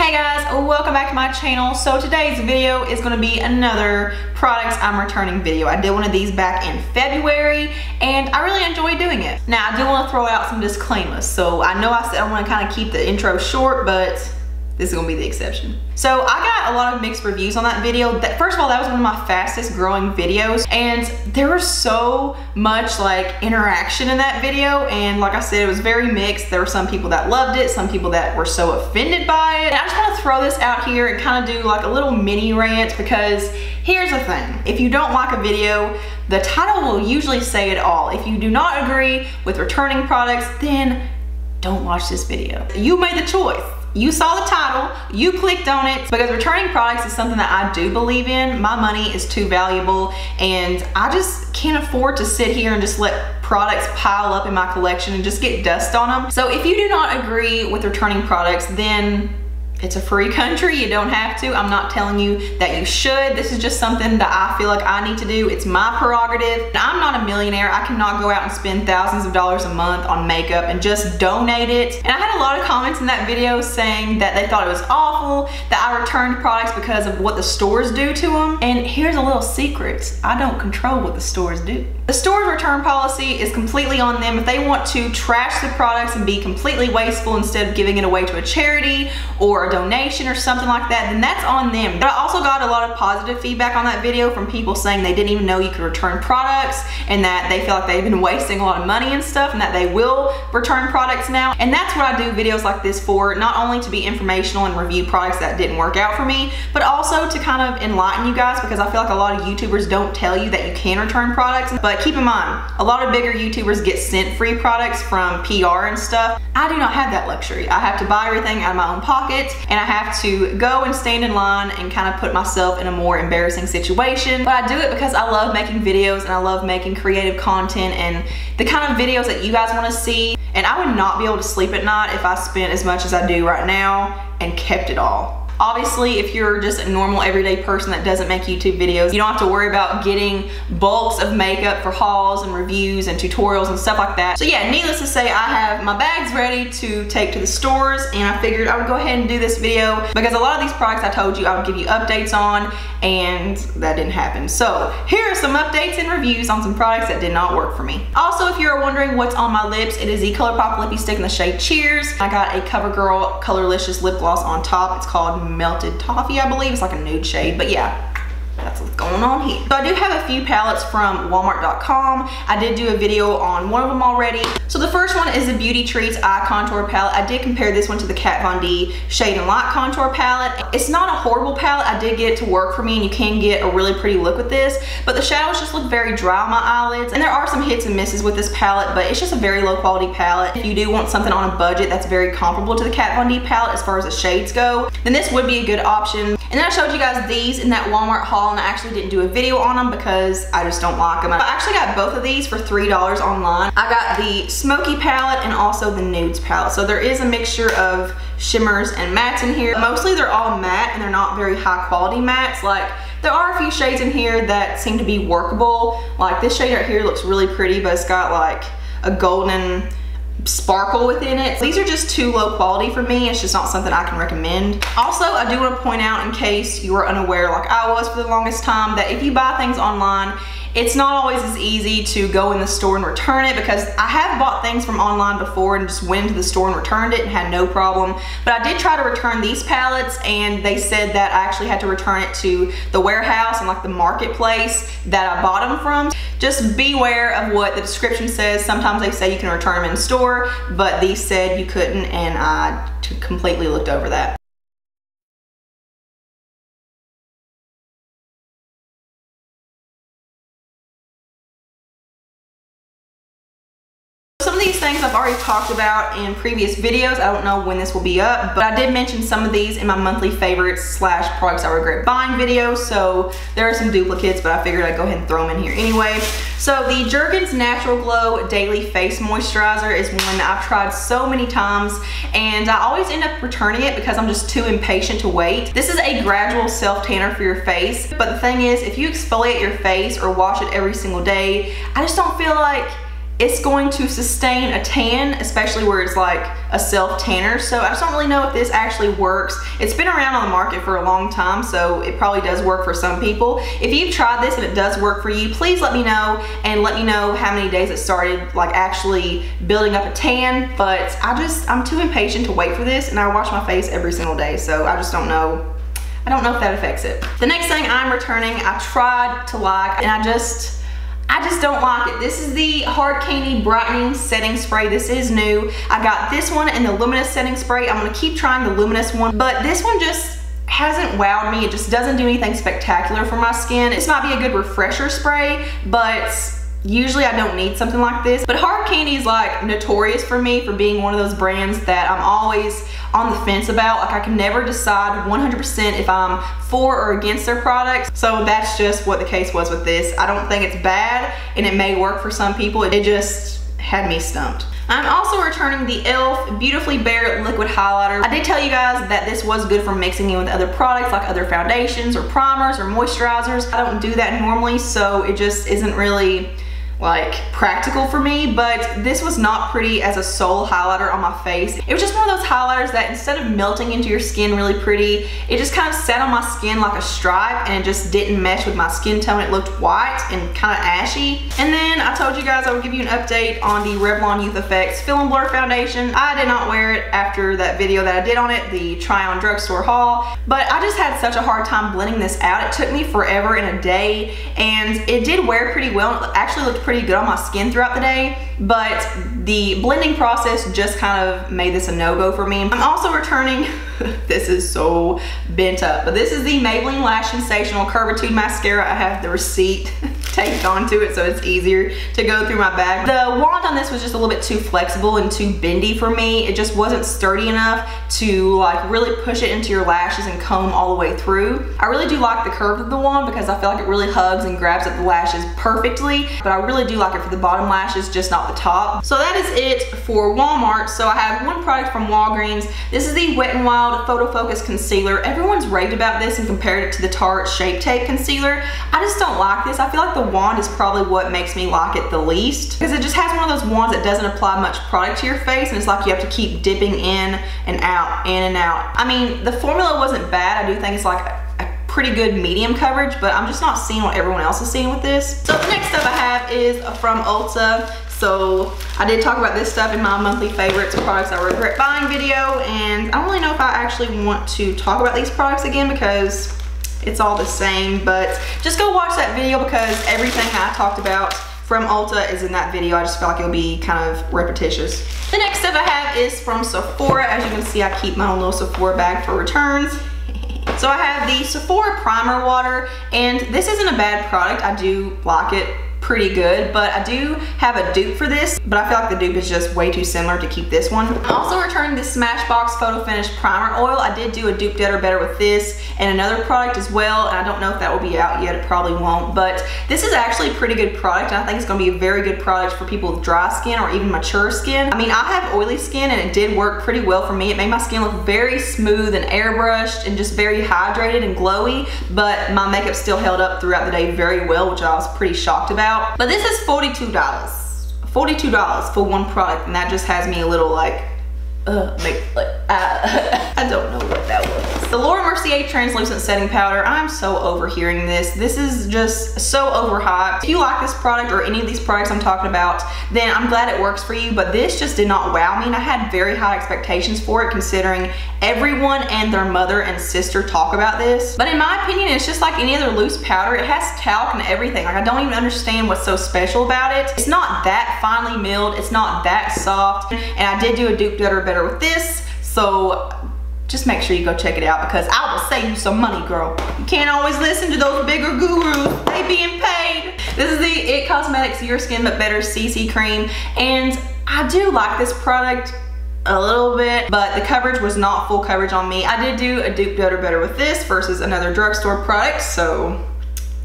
Hey guys, welcome back to my channel. So today's video is going to be another products I'm returning video. I did one of these back in February and I really enjoyed doing it. Now I do want to throw out some disclaimers. So I know I said I want to kind of keep the intro short, but this is gonna be the exception. So I got a lot of mixed reviews on that video. First of all, that was one of my fastest growing videos and there was so much like interaction in that video, and like I said, it was very mixed. There were some people that loved it, some people that were so offended by it. And I just want to throw this out here and kind of do like a little mini rant, because here's the thing. If you don't like a video, the title will usually say it all. If you do not agree with returning products, then don't watch this video. You made the choice. You saw the title, you clicked on it, because returning products is something that I do believe in. My money is too valuable and I just can't afford to sit here and just let products pile up in my collection and just get dust on them. So if you do not agree with returning products, then it's a free country, you don't have to. I'm not telling you that you should. This is just something that I feel like I need to do. It's my prerogative. And I'm not a millionaire. I cannot go out and spend thousands of dollars a month on makeup and just donate it. And I had a lot of comments in that video saying that they thought it was awful, that I returned products because of what the stores do to them. And here's a little secret. I don't control what the stores do. The store's return policy is completely on them. If they want to trash the products and be completely wasteful instead of giving it away to a charity or a donation or something like that, then that's on them. But I also got a lot of positive feedback on that video from people saying they didn't even know you could return products and that they feel like they've been wasting a lot of money and stuff, and that they will return products now. And that's what I do videos like this for, not only to be informational and review products that didn't work out for me, but also to kind of enlighten you guys, because I feel like a lot of YouTubers don't tell you that you can return products. But keep in mind, a lot of bigger YouTubers get sent free products from PR and stuff. I do not have that luxury. I have to buy everything out of my own pocket, and I have to go and stand in line and kind of put myself in a more embarrassing situation. But I do it because I love making videos and I love making creative content and the kind of videos that you guys want to see. And I would not be able to sleep at night if I spent as much as I do right now and kept it all. Obviously, if you're just a normal everyday person that doesn't make YouTube videos, you don't have to worry about getting bulks of makeup for hauls and reviews and tutorials and stuff like that. So yeah, needless to say, I have my bags ready to take to the stores, and I figured I would go ahead and do this video because a lot of these products I told you I would give you updates on, and that didn't happen. So here are some updates and reviews on some products that did not work for me. Also, if you're wondering what's on my lips, it is the ColourPop Lippy Stick in the shade Cheers. I got a CoverGirl Colorlicious lip gloss on top. It's called Melted Toffee, I believe. It's like a nude shade, but yeah, that's what's going on here. So I do have a few palettes from Walmart.com. I did do a video on one of them already. So the first one is the Beauty Treats Eye Contour Palette. I did compare this one to the Kat Von D Shade and Light Contour Palette. It's not a horrible palette. I did get it to work for me, and you can get a really pretty look with this, but the shadows just look very dry on my eyelids. And there are some hits and misses with this palette, but it's just a very low quality palette. If you do want something on a budget that's very comparable to the Kat Von D palette as far as the shades go, then this would be a good option. And then I showed you guys these in that Walmart haul, and I actually didn't do a video on them because I just don't like them. I actually got both of these for $3 online. I got the Smoky palette and also the Nudes palette. So there is a mixture of shimmers and mattes in here. Mostly they're all matte, and they're not very high quality mattes. Like, there are a few shades in here that seem to be workable. Like this shade right here looks really pretty, but it's got like a golden sparkle within it. These are just too low quality for me. It's just not something I can recommend. Also, I do want to point out, in case you were unaware like I was for the longest time, that if you buy things online, it's not always as easy to go in the store and return it, because I have bought things from online before and just went into the store and returned it and had no problem. But I did try to return these palettes, and they said that I actually had to return it to the warehouse and like the marketplace that I bought them from. Just beware of what the description says. Sometimes they say you can return them in store, but these said you couldn't, and I completely looked over that. Some of these things I've already talked about in previous videos. I don't know when this will be up, but I did mention some of these in my monthly favorites slash products I regret buying video. So there are some duplicates, but I figured I'd go ahead and throw them in here anyway. So the Jergens Natural Glow Daily Face Moisturizer is one that I've tried so many times, and I always end up returning it because I'm just too impatient to wait. This is a gradual self-tanner for your face, but the thing is, if you exfoliate your face or wash it every single day, I just don't feel like it's going to sustain a tan, especially where it's like a self tanner. So I just don't really know if this actually works. It's been around on the market for a long time, so it probably does work for some people. If you've tried this and it does work for you, please let me know, and let me know how many days it started like actually building up a tan. But I'm too impatient to wait for this, and I wash my face every single day, so I just don't know. I don't know if that affects it. The next thing I'm returning, I tried to like, and I just don't like it. This is the Hard Candy Brightening Setting Spray. This is new. I got this one and the Luminous Setting Spray. I'm gonna keep trying the Luminous one, but this one just hasn't wowed me. It just doesn't do anything spectacular for my skin. This might be a good refresher spray, but usually I don't need something like this. But Hard Candy is like notorious for me for being one of those brands that I'm always on the fence about. Like I can never decide 100% if I'm for or against their products. So that's just what the case was with this. I don't think it's bad, and it may work for some people. It just had me stumped. I'm also returning the e.l.f. Beautifully Bare Liquid Highlighter. I did tell you guys that this was good for mixing in with other products like other foundations or primers or moisturizers. I don't do that normally, so it just isn't really like practical for me, but this was not pretty as a sole highlighter on my face. It was just one of those highlighters that instead of melting into your skin really pretty, it just kind of sat on my skin like a stripe, and it just didn't mesh with my skin tone. It looked white and kind of ashy. And then I told you guys I would give you an update on the Revlon Youth Effects Fill and Blur Foundation. I did not wear it after that video that I did on it, the try on drugstore haul, but I just had such a hard time blending this out. It took me forever in a day, and it did wear pretty well. It actually looked pretty good on my skin throughout the day, but the blending process just kind of made this a no-go for me. I'm also returning, this is so bent up, but this is the Maybelline Lash Sensational Curvitude Mascara. I have the receipt taped onto it so it's easier to go through my bag. The wand on this was just a little bit too flexible and too bendy for me. It just wasn't sturdy enough to like really push it into your lashes and comb all the way through. I really do like the curve of the wand because I feel like it really hugs and grabs at the lashes perfectly, but I really do like it for the bottom lashes, just not the top. So that is it for Walmart. So I have one product from Walgreens. This is the Wet n Wild Photo Focus Concealer. Everyone's raved about this and compared it to the Tarte Shape Tape Concealer. I just don't like this. I feel like the wand is probably what makes me like it the least, because it just has one of those wands that doesn't apply much product to your face, and it's like you have to keep dipping in and out, in and out. I mean, the formula wasn't bad. I do think it's like a pretty good medium coverage, but I'm just not seeing what everyone else is seeing with this. So the next stuff I have is from Ulta. So I did talk about this stuff in my monthly favorites of products I regret buying video, and I don't really know if I actually want to talk about these products again because it's all the same, but just go watch that video because everything I talked about from Ulta is in that video. I just feel like it'll be kind of repetitious. The next stuff I have is from Sephora. As you can see, I keep my own little Sephora bag for returns. So I have the Sephora Primer Water, and this isn't a bad product. I do like it pretty good, but I do have a dupe for this, but I feel like the dupe is just way too similar to keep this one. I'm also returning the Smashbox Photo Finish Primer Oil. I did do a dupe dead or better with this and another product as well, and I don't know if that will be out yet. It probably won't, but this is actually a pretty good product, and I think it's going to be a very good product for people with dry skin or even mature skin. I mean, I have oily skin, and it did work pretty well for me. It made my skin look very smooth and airbrushed and just very hydrated and glowy, but my makeup still held up throughout the day very well, which I was pretty shocked about. But this is $42. $42 for one product, and that just has me a little like, I don't know what that was. The Laura Mercier Translucent Setting Powder. I'm so overhearing this. This is just so overhyped. If you like this product or any of these products I'm talking about, then I'm glad it works for you, but this just did not wow me, and I had very high expectations for it considering everyone and their mother and sister talk about this. But in my opinion, it's just like any other loose powder. It has talc and everything. Like, I don't even understand what's so special about it. It's not that finely milled. It's not that soft. And I did do a dupe dead or better with this, so just make sure you go check it out because I will save you some money, girl. You can't always listen to those bigger gurus. They being paid. This is the It Cosmetics Your Skin But Better CC Cream, and I do like this product a little bit, but the coverage was not full coverage on me. I did do a dupe dead or better with this versus another drugstore product, so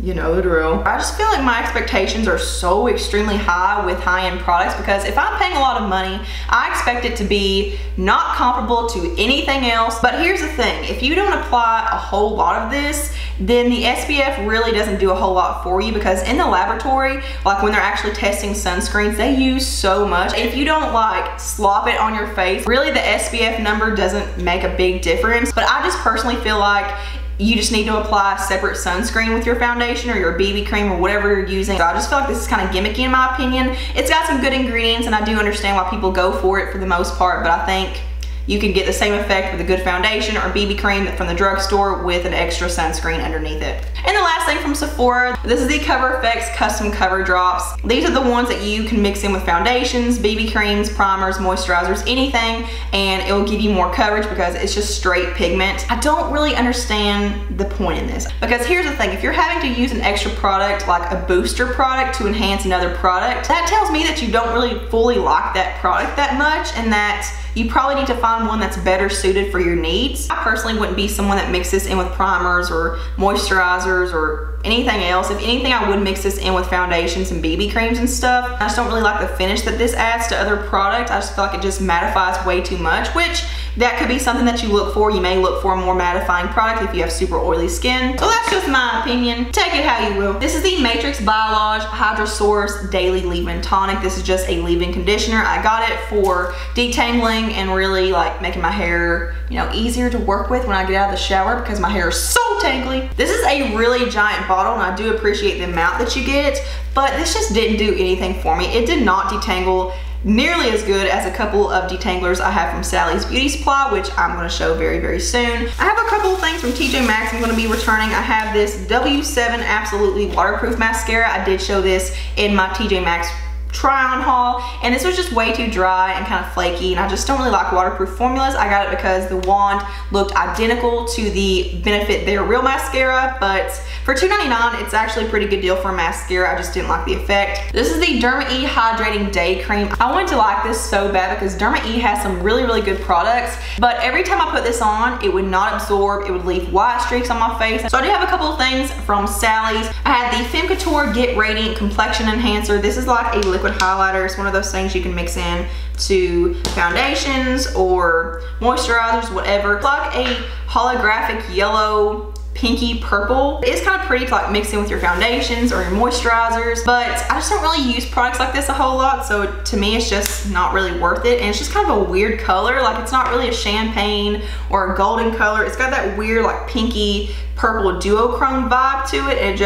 you know the drill. I just feel like my expectations are so extremely high with high-end products because if I'm paying a lot of money, I expect it to be not comparable to anything else. But here's the thing, if you don't apply a whole lot of this, then the SPF really doesn't do a whole lot for you, because in the laboratory, like when they're actually testing sunscreens, they use so much. If you don't like slop it on your face, really the SPF number doesn't make a big difference. But I just personally feel like you just need to apply a separate sunscreen with your foundation or your BB cream or whatever you're using. So I just feel like this is kind of gimmicky in my opinion. It's got some good ingredients and I do understand why people go for it for the most part, but I think you can get the same effect with a good foundation or BB cream from the drugstore with an extra sunscreen underneath it. And the last thing from Sephora, this is the Cover FX Custom Cover Drops. These are the ones that you can mix in with foundations, BB creams, primers, moisturizers, anything, and it will give you more coverage because it's just straight pigment. I don't really understand the point in this, because here's the thing, if you're having to use an extra product like a booster product to enhance another product, that tells me that you don't really fully like that product that much and that you probably need to find one that's better suited for your needs. I personally wouldn't be someone that mixes in with primers or moisturizers or anything else. If anything, I would mix this in with foundations and BB creams and stuff. I just don't really like the finish that this adds to other products. I just feel like it just mattifies way too much, which that could be something that you look for. You may look for a more mattifying product if you have super oily skin. So that's just my opinion. Take it how you will. This is the Matrix Biolage Hydra Source Daily Leave-In Tonic. This is just a leave-in conditioner. I got it for detangling and really like making my hair, you know, easier to work with when I get out of the shower because my hair is so tangly. This is a really giant bottle and I do appreciate the amount that you get, but this just didn't do anything for me. It did not detangle nearly as good as a couple of detanglers I have from Sally's Beauty Supply, which I'm going to show very, very soon. I have a couple of things from TJ Maxx I'm going to be returning. I have this W7 Absolutely Waterproof Mascara. I did show this in my TJ Maxx try on haul, and this was just way too dry and kind of flaky, and I just don't really like waterproof formulas. I got it because the wand looked identical to the Benefit They're Real mascara, but for $2.99 it's actually a pretty good deal for a mascara. I just didn't like the effect. This is the Derma E Hydrating Day Cream. I wanted to like this so bad because Derma E has some really, really good products, but every time I put this on, it would not absorb. It would leave white streaks on my face. So I do have a couple of things from Sally's. I had the Femme Couture Get Radiant Complexion Enhancer. This is like a liquid highlighter. It's one of those things you can mix in to foundations or moisturizers, whatever. It's like a holographic yellow, pinky purple. It's kind of pretty to like mix in with your foundations or your moisturizers, but I just don't really use products like this a whole lot, so to me it's just not really worth it. And it's just kind of a weird color. Like, it's not really a champagne or a golden color. It's got that weird like pinky purple duochrome vibe to it, and it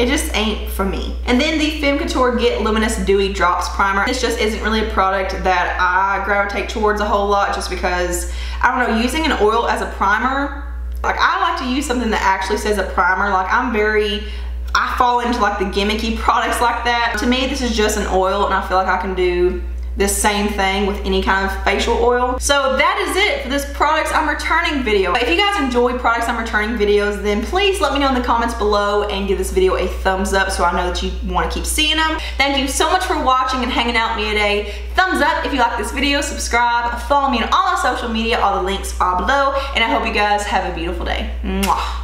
just ain't for me. And then the Femme Couture Get Luminous Dewy Drops Primer. This just isn't really a product that I gravitate towards a whole lot, just because, I don't know, using an oil as a primer, like, I like to use something that actually says a primer. Like, I fall into like the gimmicky products like that. To me, this is just an oil, and I feel like I can do this same thing with any kind of facial oil. So that is it for this products I'm returning video. If you guys enjoy products I'm returning videos, then please let me know in the comments below and give this video a thumbs up so I know that you want to keep seeing them. Thank you so much for watching and hanging out with me today. Thumbs up if you like this video, subscribe, follow me on all my social media, all the links are below, and I hope you guys have a beautiful day. Mwah.